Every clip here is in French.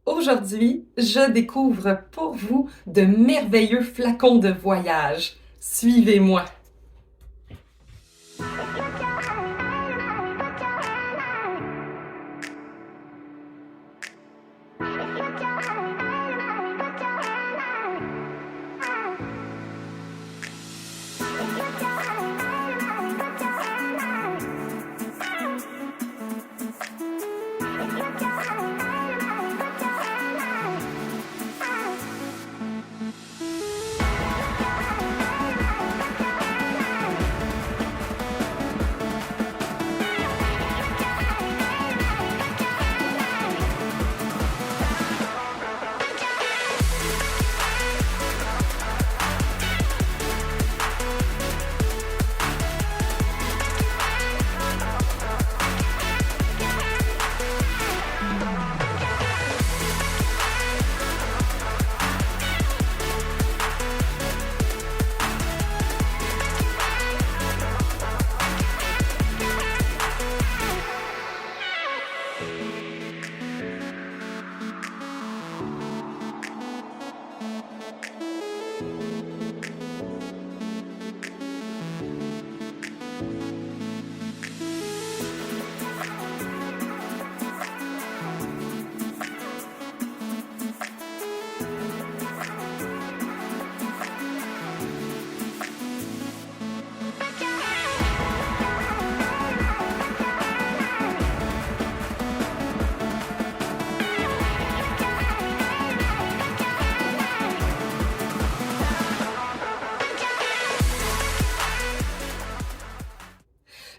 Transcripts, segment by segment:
Aujourd'hui, je découvre pour vous de merveilleux flacons de voyage. Suivez-moi.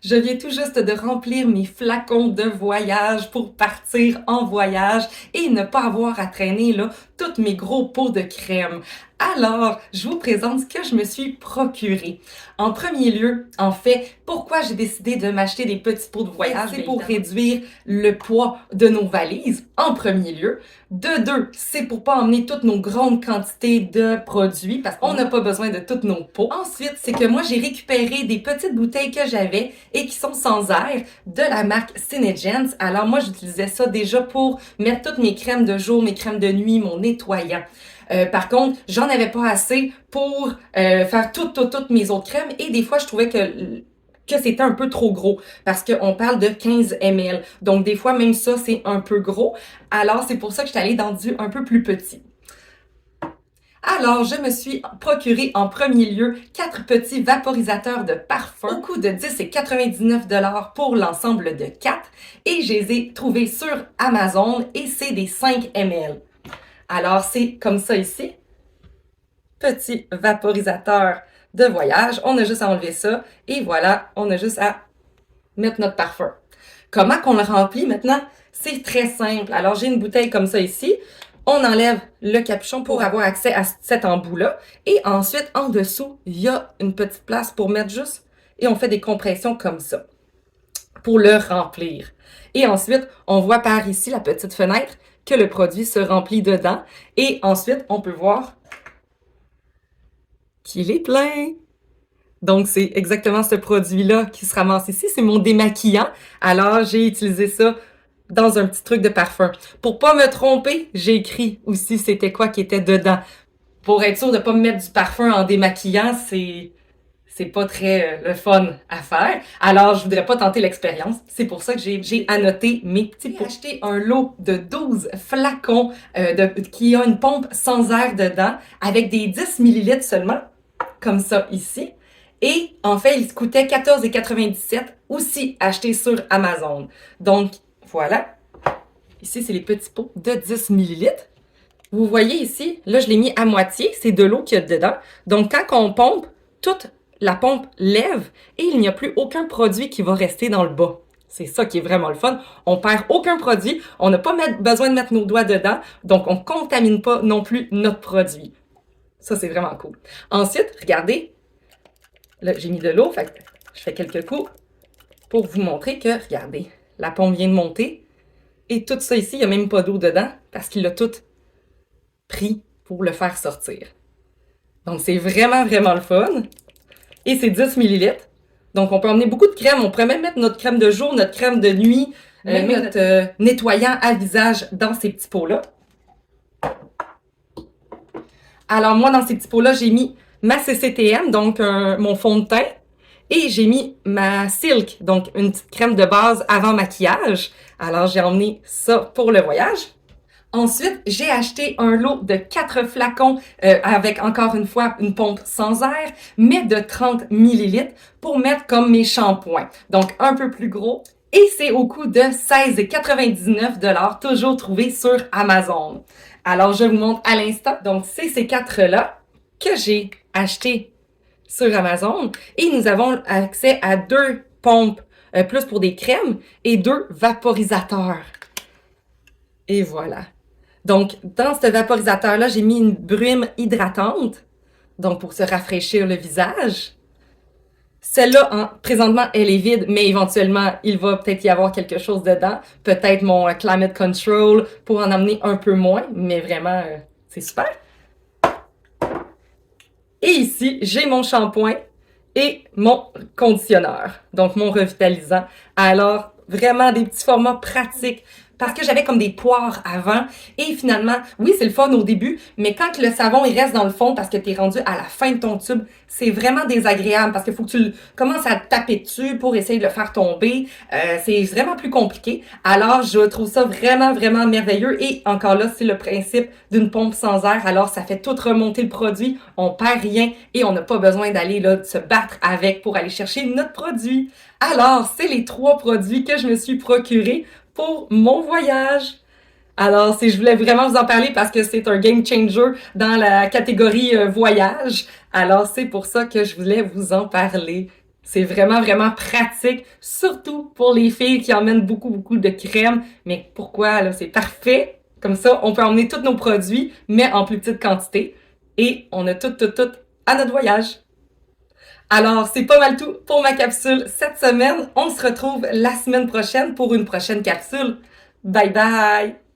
Je viens tout juste de remplir mes flacons de voyage pour partir en voyage et ne pas avoir à traîner là tous mes gros pots de crème. Alors, je vous présente ce que je me suis procuré. En premier lieu, en fait, pourquoi j'ai décidé de m'acheter des petits pots de voyage? C'est pour réduire le poids de nos valises, en premier lieu. De deux, c'est pour pas emmener toutes nos grandes quantités de produits parce qu'on n'a pas besoin de tous nos pots. Ensuite, c'est que moi, j'ai récupéré des petites bouteilles que j'avais et qui sont sans air de la marque Synergens. Alors moi, j'utilisais ça déjà pour mettre toutes mes crèmes de jour, mes crèmes de nuit, mon nettoyant. Par contre, j'en avais pas assez pour faire toutes mes autres crèmes et des fois, je trouvais que c'était un peu trop gros parce qu'on parle de 15 ml. Donc, des fois, même ça, c'est un peu gros. Alors, c'est pour ça que je suis allée dans du un peu plus petit. Alors, je me suis procuré en premier lieu 4 petits vaporisateurs de parfum au coût de 10 et 99 $ pour l'ensemble de 4 et je les ai trouvés sur Amazon et c'est des 5 ml. Alors, c'est comme ça ici. Petit vaporisateur de voyage. On a juste à enlever ça et voilà, on a juste à mettre notre parfum. Comment qu'on le remplit maintenant? C'est très simple. Alors, j'ai une bouteille comme ça ici. On enlève le capuchon pour avoir accès à cet embout-là. Et ensuite, en dessous, il y a une petite place pour mettre juste. Et on fait des compressions comme ça pour le remplir. Et ensuite, on voit par ici la petite fenêtre que le produit se remplit dedans. Et ensuite, on peut voir qu'il est plein. Donc, c'est exactement ce produit-là qui se ramasse ici. C'est mon démaquillant. Alors, j'ai utilisé ça dans un petit truc de parfum. Pour pas me tromper, j'ai écrit aussi c'était quoi qui était dedans. Pour être sûr de pas me mettre du parfum en démaquillant, c'est pas très le fun à faire. Alors, je voudrais pas tenter l'expérience. C'est pour ça que j'ai annoté mes petits pots. J'ai acheté un lot de 12 flacons qui a une pompe sans air dedans avec des 10 ml seulement, comme ça ici. Et en fait, il coûtait 14,97 $, aussi acheté sur Amazon. Donc, voilà. Ici, c'est les petits pots de 10 ml. Vous voyez ici, là, je l'ai mis à moitié. C'est de l'eau qu'il y a dedans. Donc, quand on pompe, toute la pompe lève et il n'y a plus aucun produit qui va rester dans le bas. C'est ça qui est vraiment le fun. On perd aucun produit. On n'a pas besoin de mettre nos doigts dedans. Donc, on contamine pas non plus notre produit. Ça, c'est vraiment cool. Ensuite, regardez. Là, j'ai mis de l'eau. Fait que je fais quelques coups pour vous montrer que, regardez, la pompe vient de monter. Et tout ça ici, il n'y a même pas d'eau dedans parce qu'il a tout pris pour le faire sortir. Donc, c'est vraiment, vraiment le fun. Et c'est 10 ml. Donc, on peut emmener beaucoup de crème. On pourrait même mettre notre crème de jour, notre crème de nuit, même notre nettoyant à visage dans ces petits pots-là. Alors moi, dans ces petits pots-là, j'ai mis ma CCTM, donc mon fond de teint, et j'ai mis ma Silk, donc une petite crème de base avant maquillage. Alors j'ai emmené ça pour le voyage. Ensuite, j'ai acheté un lot de 4 flacons avec encore une fois une pompe sans air, mais de 30 millilitres pour mettre comme mes shampoings. Donc un peu plus gros. Et c'est au coût de 16,99 $, toujours trouvé sur Amazon. Alors je vous montre à l'instant. Donc c'est ces 4-là que j'ai achetés sur Amazon. Et nous avons accès à 2 pompes plus pour des crèmes et 2 vaporisateurs. Et voilà. Donc, dans ce vaporisateur-là, j'ai mis une brume hydratante, donc pour se rafraîchir le visage. Celle-là, présentement, elle est vide, mais éventuellement, il va peut-être y avoir quelque chose dedans. Peut-être mon Climate Control pour en amener un peu moins, mais vraiment, c'est super. Et ici, j'ai mon shampoing et mon conditionneur, donc mon revitalisant. Alors, vraiment des petits formats pratiques parce que j'avais comme des poires avant et finalement, oui, c'est le fun au début, mais quand le savon il reste dans le fond parce que t'es rendu à la fin de ton tube, c'est vraiment désagréable parce qu'il faut que tu commences à te taper dessus pour essayer de le faire tomber. C'est vraiment plus compliqué. Alors, je trouve ça vraiment, vraiment merveilleux et encore là, c'est le principe d'une pompe sans air. Alors, ça fait tout remonter le produit, on perd rien et on n'a pas besoin d'aller là se battre avec pour aller chercher notre produit. Alors, c'est les 3 produits que je me suis procurés pour mon voyage. Alors, je voulais vraiment vous en parler parce que c'est un game changer dans la catégorie voyage. Alors, c'est pour ça que je voulais vous en parler. C'est vraiment, vraiment pratique, surtout pour les filles qui emmènent beaucoup, beaucoup de crème. Mais pourquoi? Là, c'est parfait. Comme ça, on peut emmener tous nos produits, mais en plus petite quantité. Et on a tout à notre voyage. Alors, c'est pas mal tout pour ma capsule cette semaine. On se retrouve la semaine prochaine pour une prochaine capsule. Bye bye!